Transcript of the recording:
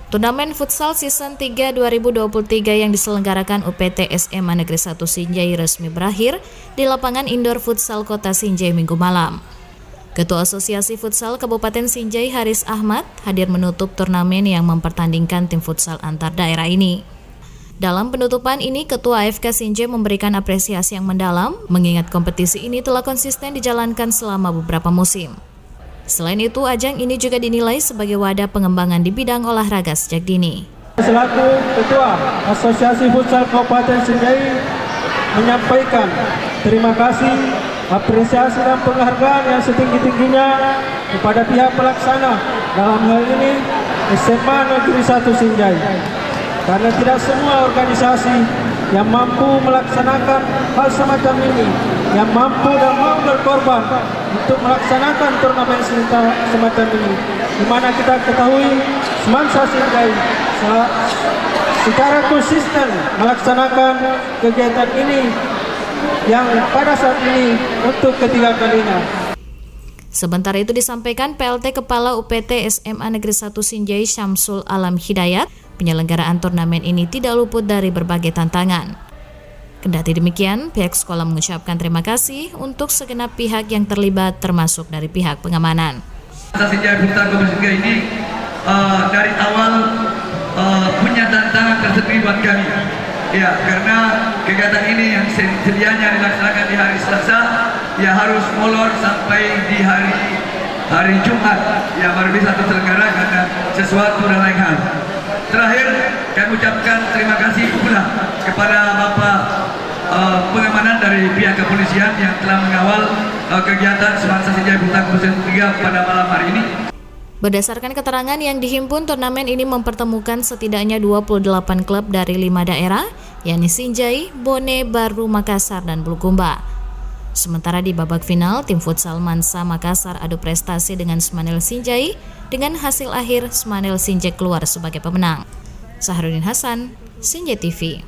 Turnamen Futsal Season 3 2023 yang diselenggarakan UPT SMA Negeri 1 Sinjai resmi berakhir di lapangan indoor futsal Kota Sinjai Minggu malam. Ketua Asosiasi Futsal Kabupaten Sinjai Haris Ahmad hadir menutup turnamen yang mempertandingkan tim futsal antar daerah ini. Dalam penutupan ini, Ketua AFK Sinjai memberikan apresiasi yang mendalam, mengingat kompetisi ini telah konsisten dijalankan selama beberapa musim. Selain itu, ajang ini juga dinilai sebagai wadah pengembangan di bidang olahraga sejak dini. Selaku Ketua Asosiasi Futsal Kabupaten Sinjai menyampaikan terima kasih, apresiasi dan penghargaan yang setinggi-tingginya kepada pihak pelaksana, dalam hal ini SMA Negeri 1 Sinjai. Karena tidak semua organisasi yang mampu melaksanakan hal semacam ini, yang mampu dan mau berkorban untuk melaksanakan turnamen semacam ini, di mana kita ketahui Semansa Sinjai secara konsisten melaksanakan kegiatan ini yang pada saat ini untuk ketiga kalinya. Sementara itu disampaikan PLT Kepala UPT SMA Negeri 1 Sinjai Syamsul Alam Hidayat, penyelenggaraan turnamen ini tidak luput dari berbagai tantangan. Kendati demikian, pihak sekolah mengucapkan terima kasih untuk segenap pihak yang terlibat, termasuk dari pihak pengamanan. Sinjai Futsal Kabupaten ini dari awal punya tantangan tersendiri buat kami. Ya, karena kegiatan ini yang sedianya dilaksanakan di hari Selasa, ya harus molor sampai di hari Jumat, ya baru bisa terselenggara karena sesuatu dan lain hal. Terakhir, kami ucapkan terima kasih pula kepada Bapak pengamanan dari pihak kepolisian yang telah mengawal kegiatan Semansa Sinjai Futsal Kabupaten 3 pada malam hari ini. Berdasarkan keterangan yang dihimpun, turnamen ini mempertemukan setidaknya 28 klub dari 5 daerah, yakni Sinjai, Bone, Baru, Makassar, dan Bulukumba. Sementara di babak final, tim futsal Mansa Makassar adu prestasi dengan Smanil Sinjai, dengan hasil akhir Smanil Sinjai keluar sebagai pemenang. Sahrudin Hasan, Sinjai TV.